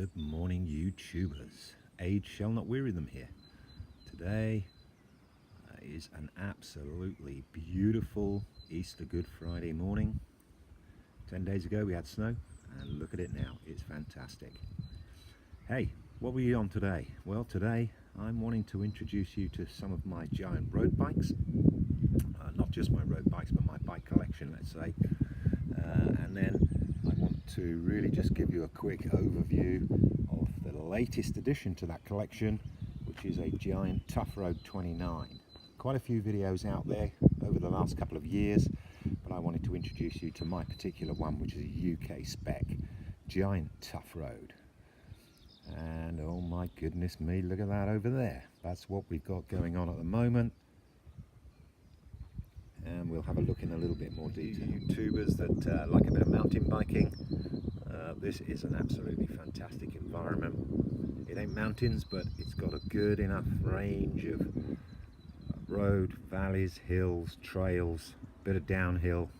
Good morning, YouTubers. Age shall not weary them here. Today is an absolutely beautiful Easter Good Friday morning. 10 days ago we had snow, and look at it now. It's fantastic. Hey, what were you on today? Well, today I'm wanting to introduce you to some of my giant road bikes. Not just my road bikes, but my bike collection, let's say. And then I want to really just give you a quick overview of the latest addition to that collection, which is a giant Toughroad 29. Quite a few videos out there over the last couple of years, but I wanted to introduce you to my particular one, which is a UK spec giant Toughroad. And oh my goodness me, look at that over there. That's what we've got going on at the moment. And we'll have a look in a little bit more detail. YouTubers that like a bit of mountain biking, this is an absolutely fantastic environment. It ain't mountains, but it's got a good enough range of road, valleys, hills, trails, bit of downhill,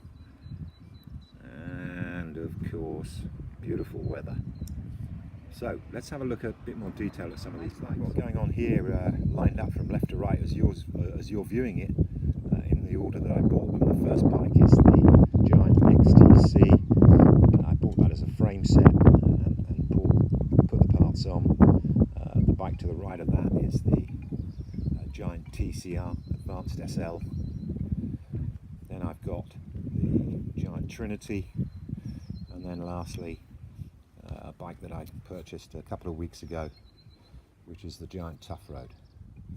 and of course beautiful weather. So let's have a look at a bit more detail at some of these bikes. What's going on here, lined up from left to right as you're viewing it, in the order that I bought them. The first bike is the giant XTC. I bought that as a frame set and put the parts on. The bike to the right of that is the giant TCR Advanced SL. Then I've got the giant Trinity, and then lastly a bike that I purchased a couple of weeks ago, which is the giant Toughroad.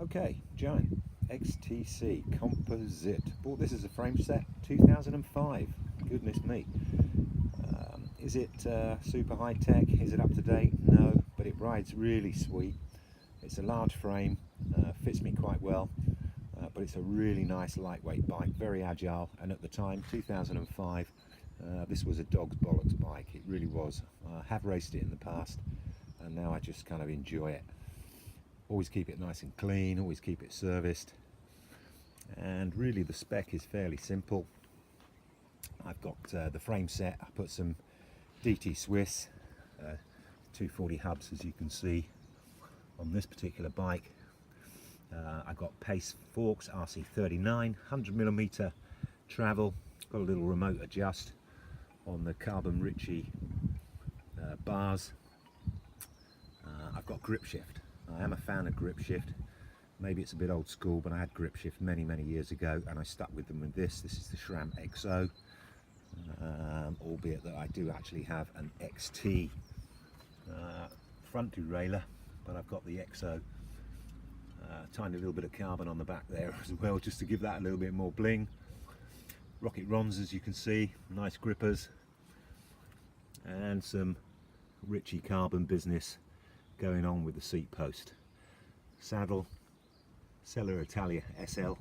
Okay, giant XTC Composite. Bought this as a frame set, 2005. Goodness me. Is it super high tech? Is it up to date? No, but it rides really sweet. It's a large frame, fits me quite well, but it's a really nice lightweight bike, very agile, and at the time, 2005, this was a dog's bollocks bike. It really was. I have raced it in the past, and now I just kind of enjoy it. Always keep it nice and clean, always keep it serviced, and really the spec is fairly simple. I've got the frame set. I put some DT Swiss 240 hubs, as you can see on this particular bike. I've got Pace forks RC39, 100mm travel, got a little remote adjust on the Carbon Ritchie bars. I've got grip shift. I am a fan of grip shift. Maybe it's a bit old school, but I had grip shift many years ago, and I stuck with them with this. This is the SRAM XO, albeit that I do actually have an XT front derailleur, but I've got the XO. Tiny little bit of carbon on the back there as well, just to give that a little bit more bling. Rocket Rons, as you can see, nice grippers, and some Ritchie carbon business going on with the seat post. Saddle, Seller Italia SL,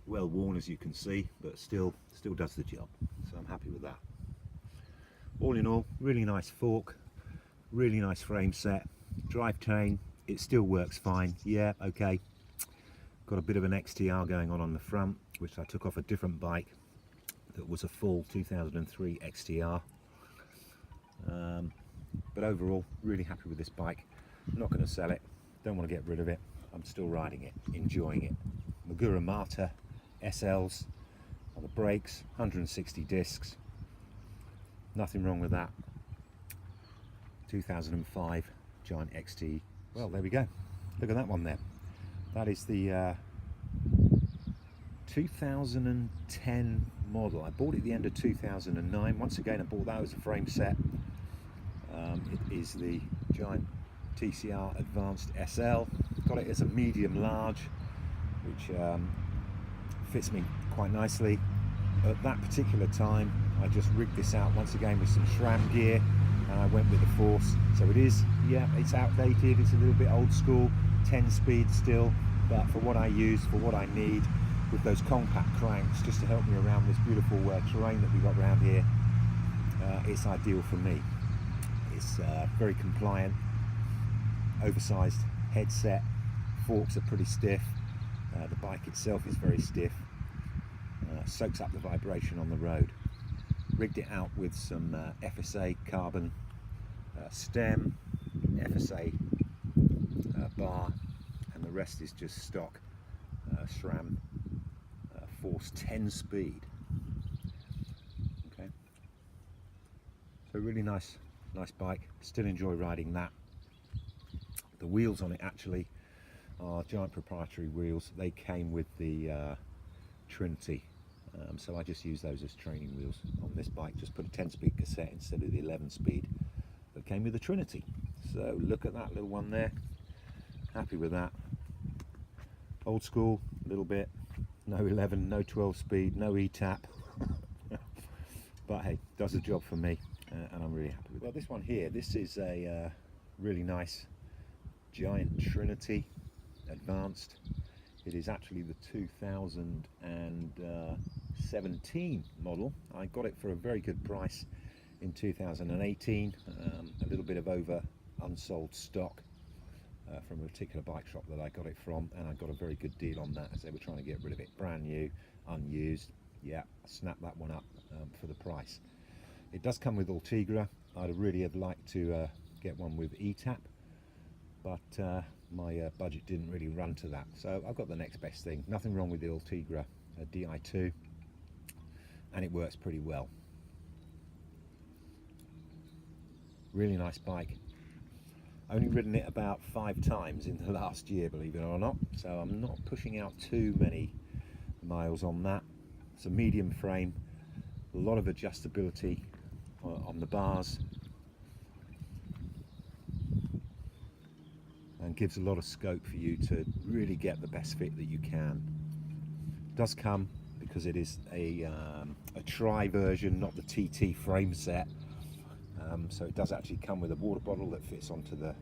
well worn as you can see, but still does the job, so I'm happy with that. All in all, really nice fork, really nice frame set, drivetrain, it still works fine. Yeah, okay, got a bit of an XTR going on the front, which I took off a different bike that was a full 2003 XTR, but overall really happy with this bike. I'm not going to sell it, don't want to get rid of it. I'm still riding it, enjoying it. Magura Mata SLs on the brakes, 160 discs, nothing wrong with that. 2005 giant XT. Well, there we go, look at that one there. That is the 2010 model. I bought it at the end of 2009. Once again, I bought that as a frame set. It is the giant TCR Advanced SL. Got it as a medium large, which fits me quite nicely. At that particular time, I just rigged this out once again with some SRAM gear, and I went with the Force. So it is, yeah, it's outdated, it's a little bit old school, 10 speed still, but for what I use, for what I need, with those compact cranks, just to help me around this beautiful terrain that we got around here, it's ideal for me. It's very compliant, oversized headset, forks are pretty stiff, the bike itself is very stiff, soaks up the vibration on the road. Rigged it out with some FSA carbon stem, FSA bar, and the rest is just stock SRAM Force 10 speed. Okay, so really nice bike. Still enjoy riding that. The wheels on it actually are Giant proprietary wheels. They came with the Trinity, so I just use those as training wheels on this bike. Just put a 10-speed cassette instead of the 11-speed that came with the Trinity. So look at that little one there. Happy with that. Old school a little bit. No 11, no 12 speed, no E-tap. But hey, does the job for me, and I'm really happy with it. Well, this one here, this is a really nice Giant Trinity Advanced. It is actually the 2017 model. I got it for a very good price in 2018. A little bit of unsold stock from a particular bike shop that I got it from, and I got a very good deal on that as they were trying to get rid of it. Brand new, unused. Yeah, I snapped that one up for the price. It does come with Ultegra. I'd really have liked to get one with E-tap, but my budget didn't really run to that, so I've got the next best thing. Nothing wrong with the Ultegra Di2, and it works pretty well. Really nice bike. Only ridden it about 5 times in the last year, believe it or not, so I'm not pushing out too many miles on that. It's a medium frame, a lot of adjustability on the bars, and gives a lot of scope for you to really get the best fit that you can. It does come, because it is a tri version, not the TT frame set, so it does actually come with a water bottle that fits onto the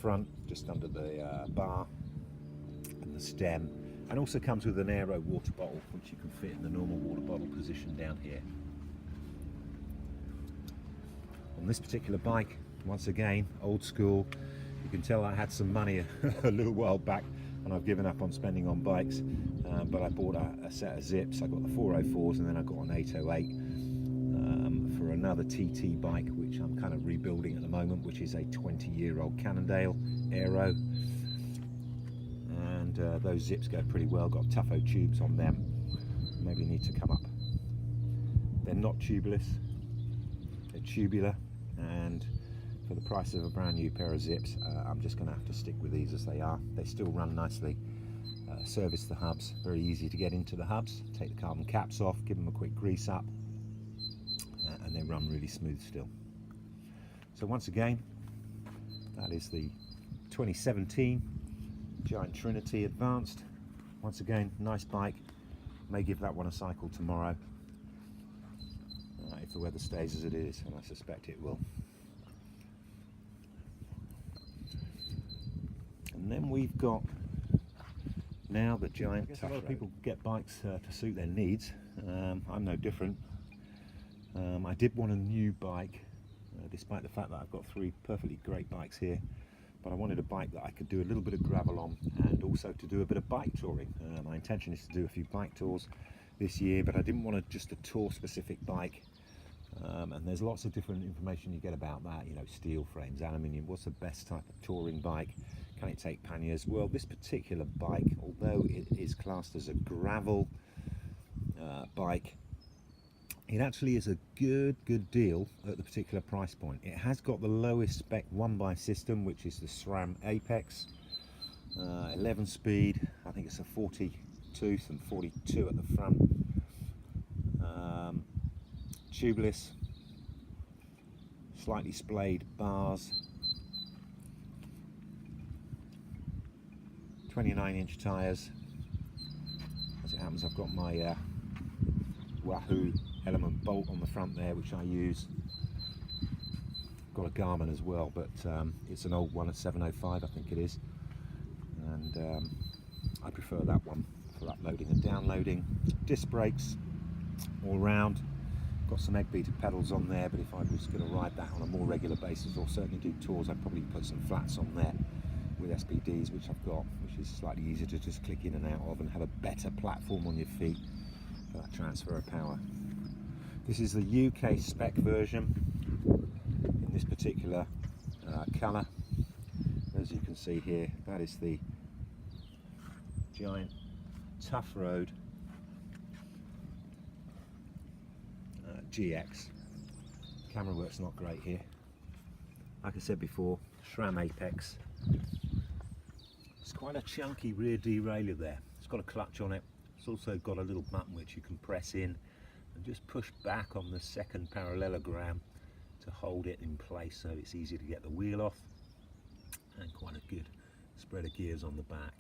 front, just under the bar and the stem, and also comes with an aero water bottle, which you can fit in the normal water bottle position down here. On this particular bike, once again, old school. You can tell I had some money a little while back, and I've given up on spending on bikes, but I bought a set of zips. I got the 404s, and then I got an 808 for another TT bike, which I'm kind of rebuilding at the moment, which is a 20-year-old Cannondale Aero, and those zips go pretty well. Got Toughroad tubes on them. Maybe need to come up. They're not tubeless, they're tubular, and for the price of a brand new pair of zips, I'm just going to have to stick with these as they are. They still run nicely. Service the hubs, very easy to get into the hubs. Take the carbon caps off, give them a quick grease up, and they run really smooth still. So once again, that is the 2017 Giant Trinity Advanced. Once again, nice bike. May give that one a cycle tomorrow, if the weather stays as it is, and I suspect it will. And then we've got now the Giant Toughroad. A lot of people get bikes to suit their needs. I'm no different. I did want a new bike, despite the fact that I've got 3 perfectly great bikes here, but I wanted a bike that I could do a little bit of gravel on, and also to do a bit of bike touring. My intention is to do a few bike tours this year, but I didn't want just a tour specific bike. And there's lots of different information you get about that, you know, steel frames, aluminium, what's the best type of touring bike, can it take panniers? Well, this particular bike, although it is classed as a gravel bike, it actually is a good deal at the particular price point. It has got the lowest spec 1x system, which is the SRAM Apex, 11 speed, I think it's a 40 tooth and 42 at the front, tubeless, slightly splayed bars, 29-inch tyres. As it happens, I've got my Wahoo element bolt on the front there, which I use. Got a Garmin as well, but it's an old one, a 705 I think it is, and I prefer that one for uploading and downloading. Disc brakes all round. Got some egg beater pedals on there, but if I was going to ride that on a more regular basis, or certainly do tours, I'd probably put some flats on there with SPDs, which I've got, which is slightly easier to just click in and out of, and have a better platform on your feet for that transfer of power. This is the UK spec version. In this particular colour. As you can see here, that is the giant Toughroad GX. Camera work's not great here. Like I said before, SRAM apex. It's quite a chunky rear derailleur there. It's got a clutch on it. It's also got a little button which you can press in and just push back on the second parallelogram to hold it in place, so it's easy to get the wheel off, and quite a good spread of gears on the back.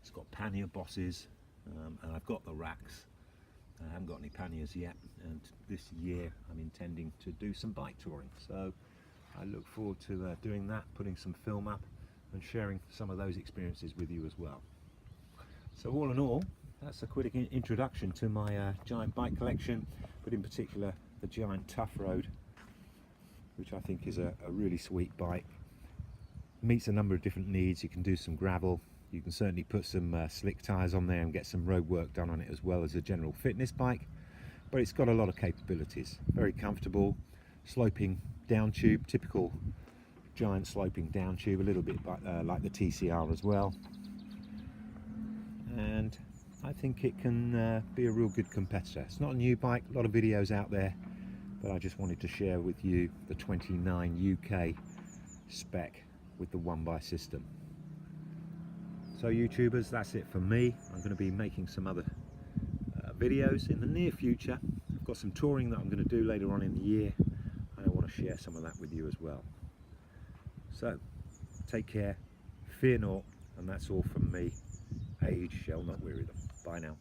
It's got pannier bosses, and I've got the racks. I haven't got any panniers yet, and this year I'm intending to do some bike touring, so I look forward to doing that, putting some film up and sharing some of those experiences with you as well. So all in all, that's a quick introduction to my giant bike collection, but in particular the giant Toughroad, which I think is a really sweet bike. Meets a number of different needs. You can do some gravel, you can certainly put some slick tyres on there and get some road work done on it, as well as a general fitness bike, but it's got a lot of capabilities. Very comfortable, sloping down tube, typical giant sloping down tube, a little bit like the TCR as well, and I think it can be a real good competitor. It's not a new bike, a lot of videos out there, but I just wanted to share with you the 29 UK spec with the 1x system. So YouTubers, that's it for me. I'm going to be making some other videos in the near future. I've got some touring that I'm going to do later on in the year, and I want to share some of that with you as well. So take care, fear not, and that's all from me. Age shall not weary them. Bye now.